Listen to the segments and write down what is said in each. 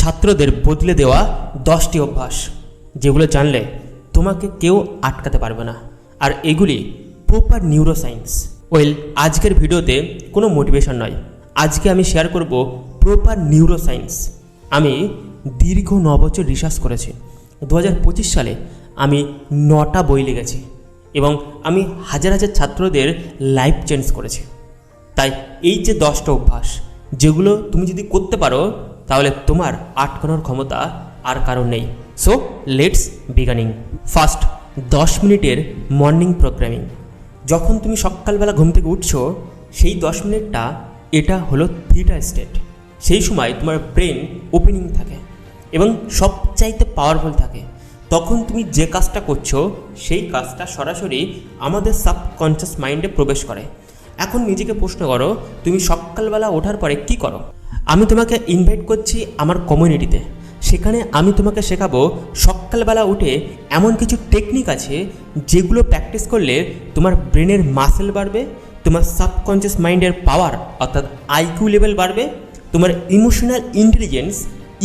ছাত্রদের বদলে দেওয়া 10টি অভ্যাস, যেগুলো জানলে তোমাকে কেউ আটকাতে পারবে না। আর এগুলি প্রপার নিউরোসায়েন্স। আজকের ভিডিওতে কোনো মোটিভেশন নয়, আজকে আমি শেয়ার করব প্রপার নিউরোসায়েন্স। আমি দীর্ঘ 9 বছর রিসার্চ করেছি। 2025 সালে আমি 9টা বই লিখেছি এবং আমি হাজার হাজার ছাত্রদের লাইফ চেঞ্জ করেছি। তাই এই যে 10টা অভ্যাস, যেগুলো তুমি যদি করতে পারো তাহলে তোমার আটকানোর ক্ষমতা আর কারণ নেই। So let's বিগানিং। ফার্স্ট, 10 মিনিটের মর্নিং প্রোগ্রামিং। যখন তুমি সকালবেলা ঘুম থেকে উঠছো, সেই 10 মিনিটটা এটা হলো থিটা স্টেট। সেই সময় তোমার ব্রেন ওপেনিং থাকে এবং সবচাইতে পাওয়ারফুল থাকে। তখন তুমি যে কাজটা করছো সেই কাজটা সরাসরি আমাদের সাবকনশিয়াস মাইন্ডে প্রবেশ করে। এখন নিজেকে প্রশ্ন করো, তুমি সকালবেলা ওঠার পরে কি করো? আমি তোমাকে ইনভাইট করছি আমার কমিউনিটিতে। সেখানে আমি তোমাকে শেখাবো সকালবেলা উঠে এমন কিছু টেকনিক আছে যেগুলো প্র্যাকটিস করলে তোমার ব্রেনের মাসেল বাড়বে, তোমার সাবকনশিয়াস মাইন্ডের পাওয়ার অর্থাৎ আইকিউ লেভেল বাড়বে, তোমার ইমোশনাল ইন্টেলিজেন্স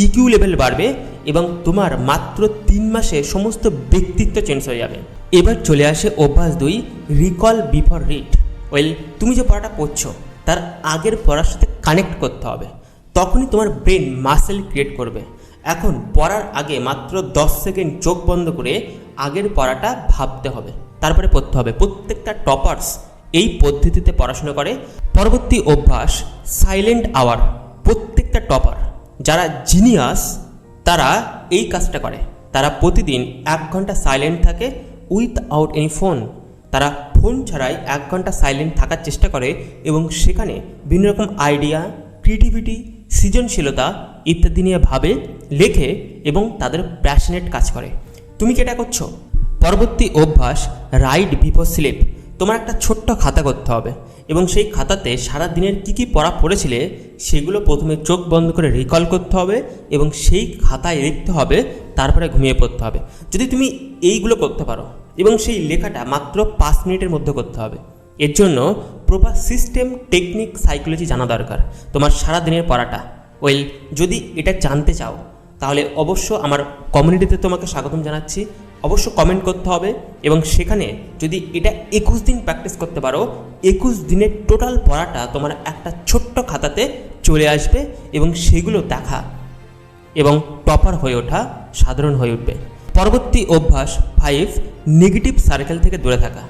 ইকিউ লেভেল বাড়বে এবং তোমার মাত্র 3 মাসে সমস্ত ব্যক্তিত্ব চেঞ্জ হয়ে যাবে। এবার চলে আসে অভ্যাস 2, রিকল বিফোর রিড। তুমি যে পড়াটা পড়ছো তার আগের পড়ার সাথে কানেক্ট করতে হবে, তখনই তোমার ব্রেন মাসেল ক্রিয়েট করবে। এখন পড়ার আগে মাত্র 10 সেকেন্ড চোখ বন্ধ করে আগের পড়াটা ভাবতে হবে, তারপরে পড়তে হবে। প্রত্যেকটা টপার্স এই পদ্ধতিতে পড়াশোনা করে। পরবর্তী অভ্যাস সাইলেন্ট আওয়ার। প্রত্যেকটা টপার যারা জিনিয়াস তারা এই কাজটা করে। তারা প্রতিদিন 1 ঘন্টা সাইলেন্ট থাকে উইথআউট এনি ফোন। তারা ফোন ছাড়াই 1 ঘন্টা সাইলেন্ট থাকার চেষ্টা করে এবং সেখানে বিভিন্ন রকম আইডিয়া, ক্রিয়েটিভিটি, সৃজনশীলতা ইত্যাদি নিয়ে ভাবে, লেখে এবং তাদের প্যাশনেট কাজ করে। তুমি কি এটা করছো? পরবর্তী অভ্যাস রাইট বিফোর স্লিপ। তোমার একটা ছোট্ট খাতা করতে হবে এবং সেই খাতাতে সারা দিনের কী পড়া পড়েছিলে সেগুলো প্রথমে চোখ বন্ধ করে রিকল করতে হবে এবং সেই খাতায় লিখতে হবে, তারপরে ঘুমিয়ে পড়তে হবে। যদি তুমি এইগুলো করতে পারো এবং সেই লেখাটা মাত্র 5 মিনিটের মধ্যে করতে হবে। এর জন্য প্রপার সিস্টেম, টেকনিক, সাইকোলজি জানা দরকার তোমার সারা দিনের পড়াটা। যদি এটা জানতে চাও তাহলে অবশ্য আমার কমিউনিটিতে তোমাকে স্বাগতম জানাচ্ছি। অবশ্য কমেন্ট করতে হবে এবং সেখানে যদি এটা 21 দিন প্র্যাকটিস করতে পারো, 21 দিনের টোটাল পড়াটা তোমার একটা ছোট্ট খাতাতে চলে আসবে এবং সেগুলো দেখা এবং টপার হয়ে ওঠা সাধারণ হয়ে উঠবে। পরবর্তী অভ্যাস 5, নেগেটিভ সার্কেল থেকে দূরে থাকা।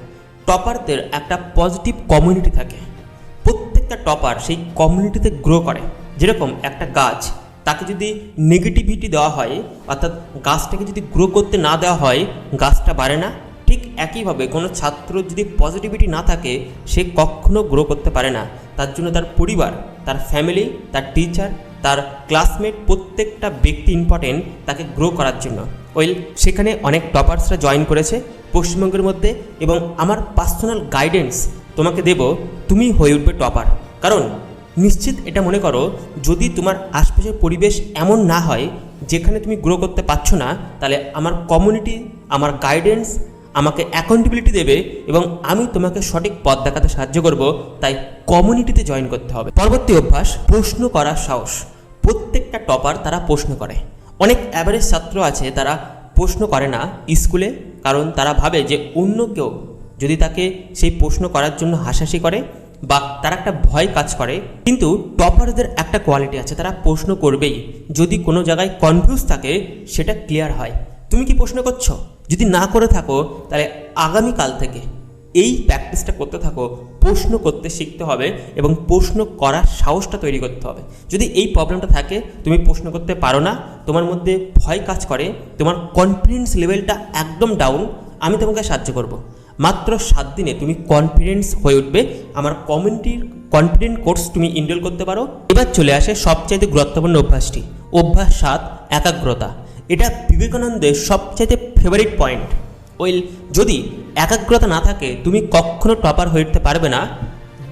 টপারদের একটা পজিটিভ কমিউনিটি থাকে। প্রত্যেকটা টপার সেই কমিউনিটিতে গ্রো করে। যেরকম একটা গাছ, তাকে যদি নেগেটিভিটি দেওয়া হয় অর্থাৎ গাছটাকে যদি গ্রো করতে না দেওয়া হয়, গাছটা বাড়ে না। ঠিক একইভাবে কোনো ছাত্র যদি পজিটিভিটি না থাকে সে কখনো গ্রো করতে পারে না। তার জন্য তার পরিবার, তার ফ্যামিলি, তার টিচার, তার ক্লাসমেট, প্রত্যেকটা ব্যক্তি ইম্পর্টেন্ট তাকে গ্রো করার জন্য। সেখানে অনেক টপার্সরা জয়েন করেছে পশ্চিমবঙ্গের মধ্যে এবং আমার পার্সোনাল গাইডেন্স তোমাকে দেব, তুমি হয়ে উঠবে টপার। কারণ নিশ্চিত এটা মনে করো, যদি তোমার আশপাশের পরিবেশ এমন না হয় যেখানে তুমি গ্রো করতে পারছো না, তাহলে আমার কমিউনিটি, আমার গাইডেন্স আমাকে অ্যাকাউন্টেবিলিটি দেবে এবং আমি তোমাকে সঠিক পথ দেখাতে সাহায্য করব। তাই কমিউনিটিতে জয়েন করতে হবে। পরবর্তী অভ্যাস প্রশ্ন করার সাহস। প্রত্যেকটা টপার তারা প্রশ্ন করে। অনেক অ্যাভারেজ ছাত্র আছে তারা প্রশ্ন করে না স্কুলে, কারণ তারা ভাবে যে অন্য কেউ যদি তাকে সেই প্রশ্ন করার জন্য হাসাহাসি করে বা তার একটা ভয় কাজ করে। কিন্তু টপারদের একটা কোয়ালিটি আছে, তারা প্রশ্ন করবেই। যদি কোনো জায়গায় কনফিউজ থাকে সেটা ক্লিয়ার হয়। তুমি কি প্রশ্ন করছো? যদি না করে থাকো তাহলে আগামীকাল থেকে এই প্র্যাকটিসটা করতে থাকো। প্রশ্ন করতে শিখতে হবে এবং প্রশ্ন করার সাহসটা তৈরি করতে হবে। যদি এই প্রবলেমটা থাকে, তুমি প্রশ্ন করতে পারো না, তোমার মধ্যে ভয় কাজ করে, তোমার কনফিডেন্স লেভেলটা একদম ডাউন, আমি তোমাকে সাহায্য করব। মাত্র 7 দিনে তুমি কনফিডেন্স হয়ে উঠবে। আমার কমিউনিটির কনফিডেন্ট কোর্স তুমি ইনরোল করতে পারো। এবার চলে আসে সবচাইতে গুরুত্বপূর্ণ অভ্যাসটি, অভ্যাস 7, একাগ্রতা। এটা বিবেকানন্দের সবচাইতে ফেভারিট পয়েন্ট। যদি একাগ্রতা না থাকে তুমি কখনো টপার হয়ে উঠতে পারবে না।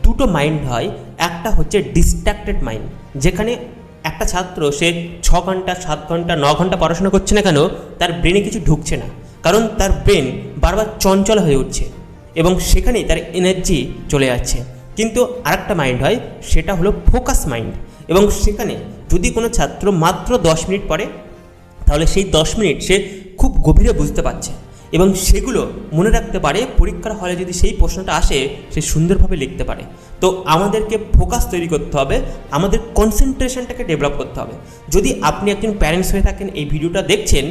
দুটো মাইন্ড হয়, একটা হচ্ছে ডিস্ট্র্যাক্টেড মাইন্ড, যেখানে একটা ছাত্র সে 6 ঘন্টা, 7 ঘন্টা, 9 ঘন্টা পড়াশোনা করছে না কেন, তার ব্রেনে কিছু ঢুকছে না, কারণ তার ব্রেন বারবার চঞ্চল হয়ে উঠছে এবং সেখানেই তার এনার্জি চলে যাচ্ছে। কিন্তু আরেকটা মাইন্ড হয়, সেটা হলো ফোকাস মাইন্ড। এবং সেখানে যদি কোনো ছাত্র মাত্র 10 মিনিট পড়ে তাহলে সেই 10 মিনিট সে খুব গভীরে বুঝতে পারছে এবং সেগুলো মনে রাখতে পারে, পরীক্ষার হলে যদি সেই প্রশ্নটা আসে সে সুন্দরভাবে লিখতে পারে। তো আমাদেরকে ফোকাস তৈরি করতে হবে, আমাদের কনসেন্ট্রেশনটাকে ডেভেলপ করতে হবে। যদি আপনি একজন প্যারেন্টস হয়ে থাকেন, এই ভিডিওটা দেখছেন,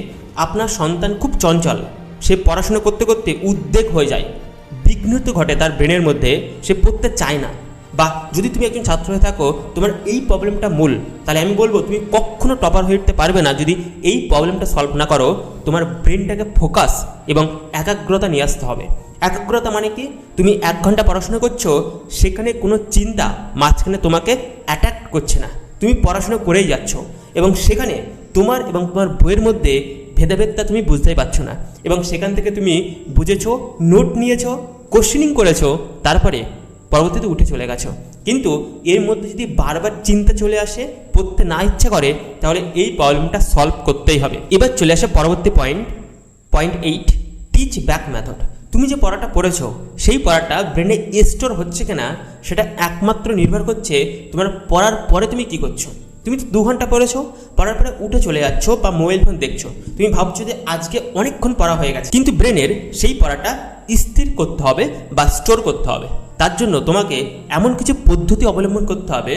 আপনার সন্তান খুব চঞ্চল, সে পড়াশোনা করতে করতে উদ্বেগ হয়ে যায়, বিঘ্নিত ঘটে তার ব্রেনের মধ্যে, সে পড়তে চায় না, বা যদি তুমি একজন ছাত্র হয়ে থাকো তোমার এই প্রবলেমটা মূল, তাহলে আমি বলবো তুমি কখনো টপার হয়ে উঠতে পারবে না যদি এই প্রবলেমটা সলভ না করো। তোমার ব্রেনটাকে ফোকাস এবং একাগ্রতা নিয়ে আসতে হবে। একাগ্রতা মানে কি? তুমি 1 ঘন্টা পড়াশোনা করছো, সেখানে কোনো চিন্তা মাঝখানে তোমাকে অ্যাটাক করছে না, তুমি পড়াশোনা করেই যাচ্ছ এবং সেখানে তোমার এবং তোমার বইয়ের মধ্যে ভেদাভেদটা তুমি বুঝতেই পারছো না এবং সেখান থেকে তুমি বুঝেছো, নোট নিয়েছো, কোশ্চেনিং করেছো, তারপরে পরবর্তীতে উঠে চলে গেছো। কিন্তু এর মধ্যে যদি বারবার চিন্তা চলে আসে, পড়তে না ইচ্ছা করে, তাহলে এই প্রবলেমটা সলভ করতেই হবে। এবার চলে আসে পরবর্তী পয়েন্ট 8, টিচ ব্যাক মেথড। তুমি যে পড়াটা পড়েছো সেই পড়াটা ব্রেনে স্টোর হচ্ছে কিনা সেটা একমাত্র নির্ভর করছে তোমার পড়ার পরে তুমি কি করছো। তুমি তো 2 ঘন্টা পড়েছো, পড়ার পরে উঠে চলে যাচ্ছ বা মোবাইল ফোন দেখছো, তুমি ভাবছো যে আজকে অনেকক্ষণ পড়া হয়ে গেছে, কিন্তু ব্রেনের সেই পড়াটা স্থির করতে হবে বা স্টোর করতে হবে। তার জন্য তোমাকে এমন কিছু পদ্ধতি অবলম্বন করতে হবে,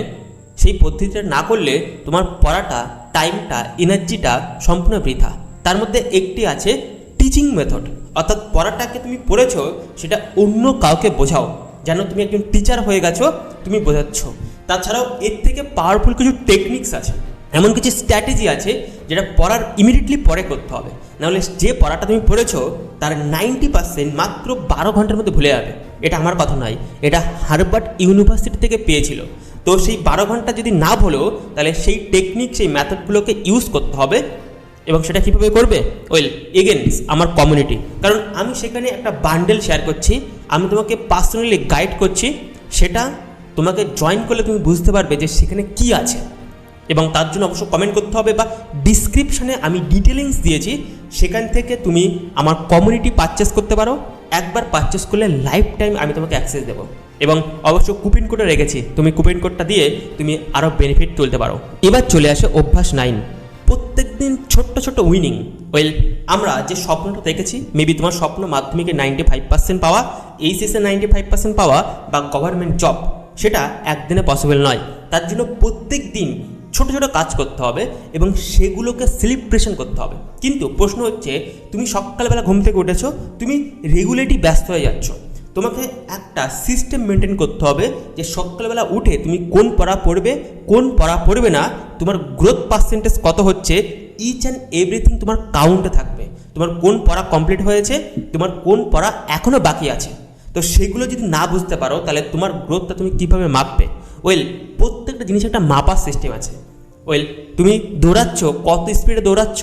সেই পদ্ধতিটা না করলে তোমার পড়াটা, টাইমটা, এনার্জিটা সম্পূর্ণ বৃথা। তার মধ্যে একটি আছে টিচিং মেথড, অর্থাৎ পড়াটাকে তুমি পড়েছো সেটা অন্য কাউকে বোঝাও, যেন তুমি একজন টিচার হয়ে গেছো, তুমি বোঝাচ্ছ। তাছাড়াও এর থেকে পাওয়ারফুল কিছু টেকনিক্স আছে, এমন কিছু স্ট্র্যাটেজি আছে যেটা পড়ার ইমিডিয়েটলি পরে করতে হবে, নাহলে যে পড়াটা তুমি পড়েছো তার 90% মাত্র 12 ঘন্টার মধ্যে ভুলে যাবে। এটা আমার কথা নয়, এটা হার্ভার্ড ইউনিভার্সিটি থেকে পেয়েছিল। তো সেই 12 ঘন্টা যদি না ভুলো, তাহলে সেই টেকনিক, সেই মেথডগুলোকে ইউজ করতে হবে। এবং সেটা কীভাবে করবে? এগেন আমার কমিউনিটি, কারণ আমি সেখানে একটা বান্ডেল শেয়ার করছি, আমি তোমাকে পার্সোনালি গাইড করছি, সেটা তোমাকে জয়েন করলে তুমি বুঝতে পারবে যে সেখানে কি আছে। এবং তার জন্য অবশ্য কমেন্ট করতে হবে, বা ডিসক্রিপশানে আমি ডিটেলিংস দিয়েছি, সেখান থেকে তুমি আমার কমিউনিটি পারচেস করতে পারো। একবার পারচেস করলে লাইফ টাইম আমি তোমাকে অ্যাক্সেস দেবো এবং অবশ্য কুপন কোডও রেখেছি, তুমি কুপন কোডটা দিয়ে তুমি আরও বেনিফিট তুলতে পারো। এবার চলে আসে অভ্যাস 9, প্রত্যেকদিন ছোট্ট ছোট্ট উইনিং। আমরা যে স্বপ্নটা দেখেছি, মেবি তোমার স্বপ্ন মাধ্যমিকে 95% পাওয়া, এইচএসে 95% পাওয়া বা গভর্নমেন্ট জব, সেটা একদিনে পসিবল নয়। তার জন্য প্রত্যেক দিন ছোট ছোট কাজ করতে হবে এবং সেগুলোকে সেলিব্রেশন করতে হবে। কিন্তু প্রশ্ন হচ্ছে, তুমি সকালবেলা ঘুম থেকে উঠেছো, তুমি রেগুলেটলি ব্যস্ত হয়ে যাচ্ছ, তোমাকে একটা সিস্টেম মেনটেন করতে হবে যে সকালবেলা উঠে তুমি কোন পড়া পড়বে, কোন পড়া পড়বে না, তোমার গ্রোথ পার্সেন্টেজ কত হচ্ছে, ইচ অ্যান্ড এভরিথিং তোমার কাউন্টে থাকবে। তোমার কোন পড়া কমপ্লিট হয়েছে, তোমার কোন পড়া এখনও বাকি আছে। তো সেগুলো যদি না বুঝতে পারো, তাহলে তোমার গ্রোথটা তুমি কীভাবে মাপবে? প্রত্যেকটা জিনিস একটা মাপার সিস্টেম আছে। তুমি দৌড়াচ্ছ, কত স্পিডে দৌড়াচ্ছ,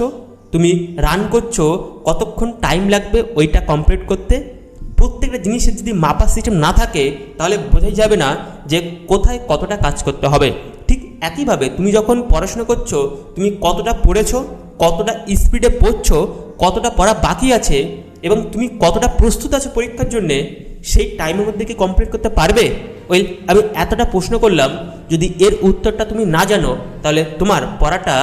তুমি রান করছো, কতক্ষণ টাইম লাগবে ওইটা কমপ্লিট করতে। প্রত্যেকটা জিনিসের যদি মাপার সিস্টেম না থাকে, তাহলে বোঝাই যাবে না যে কোথায় কতটা কাজ করতে হবে। ঠিক একইভাবে তুমি যখন পড়াশোনা করছো, তুমি কতটা পড়েছো, কতটা স্পিডে পড়ছো, কতটা পড়া বাকি আছে এবং তুমি কতটা প্রস্তুত আছো পরীক্ষার জন্যে, সেই টাইমের মধ্যে কি কমপ্লিট করতে পারবে? আমি এতটা প্রশ্ন করলাম, যদি এর উত্তরটা তুমি না জানো, তাহলে তোমার পড়াটা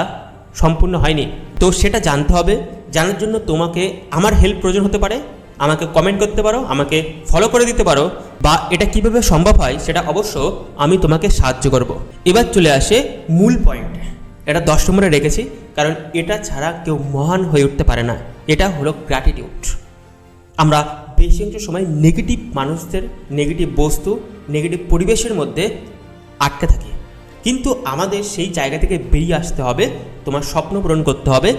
সম্পূর্ণ হয়নি। তো সেটা জানতে হবে। জানার জন্য তোমাকে আমার হেল্প প্রয়োজন হতে পারে, আমাকে কমেন্ট করতে পারো, আমাকে ফলো করে দিতে পারো, বা এটা কিভাবে সম্ভব হয় সেটা অবশ্য আমি তোমাকে সাহায্য করব। এবার চলে আসে মূল পয়েন্ট, এটা 10 নম্বরে রেখেছি, কারণ এটা ছাড়া কেউ মহান হয়ে উঠতে পারে না। এটা হলো গ্র্যাটিটিউড। আমরা বেশি অংশ সময় নেগেটিভ মানুষদের, নেগেটিভ বস্তু, নেগেটিভ পরিবেশের মধ্যে আটকে থাকি, কিন্তু আমাদের সেই জায়গা থেকে বেরিয়ে আসতে হবে। তোমার স্বপ্ন পূরণ করতে হবে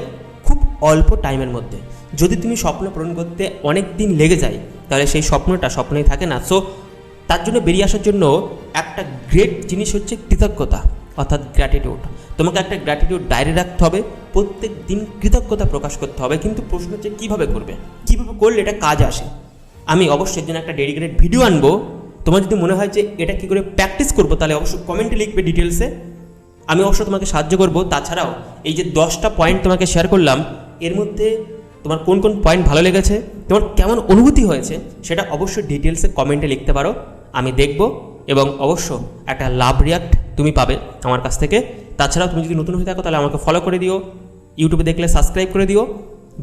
খুব অল্প টাইমের মধ্যে। যদি তুমি স্বপ্ন পূরণ করতে অনেক দিন লেগে যায়, তাহলে সেই স্বপ্নটা স্বপ্নই থাকে না। সো তার জন্য বেরিয়ে আসার জন্য একটা গ্রেট জিনিস হচ্ছে কৃতজ্ঞতা, অর্থাৎ গ্র্যাটিটিউড। তোমাকে একটা গ্র্যাটিটিউড ডায়েরি রাখতে হবে, প্রত্যেক দিন কৃতজ্ঞতা প্রকাশ করতে হবে। কিন্তু প্রশ্ন হচ্ছে কীভাবে করবে, কীভাবে করলে এটা কাজ আসে। আমি অবশ্যই এর জন্য একটা ডেডিকেটেড ভিডিও আনবো। তোমার যদি মনে হয় যে এটা কী করে প্র্যাকটিস করবো, তাহলে অবশ্যই কমেন্টে লিখবে ডিটেলসে, আমি অবশ্যই তোমাকে সাহায্য করবো। তাছাড়াও এই যে 10টা পয়েন্ট তোমাকে শেয়ার করলাম, এর মধ্যে তোমার কোন কোন পয়েন্ট ভালো লেগেছে, তোমার কেমন অনুভূতি হয়েছে, সেটা অবশ্যই ডিটেলসে কমেন্টে লিখতে পারো। আমি দেখব এবং অবশ্য একটা লাভ রিয়াক্ট তুমি পাবে আমার কাছ থেকে। তাছাড়াও তুমি যদি নতুন হয়ে থাকো তাহলে আমাকে ফলো করে দিও, ইউটিউবে দেখলে সাবস্ক্রাইব করে দিও,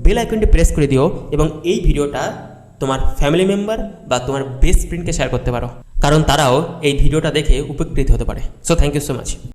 বেল আইকনটি প্রেস করে দিও এবং এই ভিডিওটা তোমার ফ্যামিলি মেম্বার বা তোমার বেস্ট ফ্রেন্ডকে শেয়ার করতে পারো, কারণ তারাও এই ভিডিওটা দেখে উপকৃত হতে পারে। So thank you so much.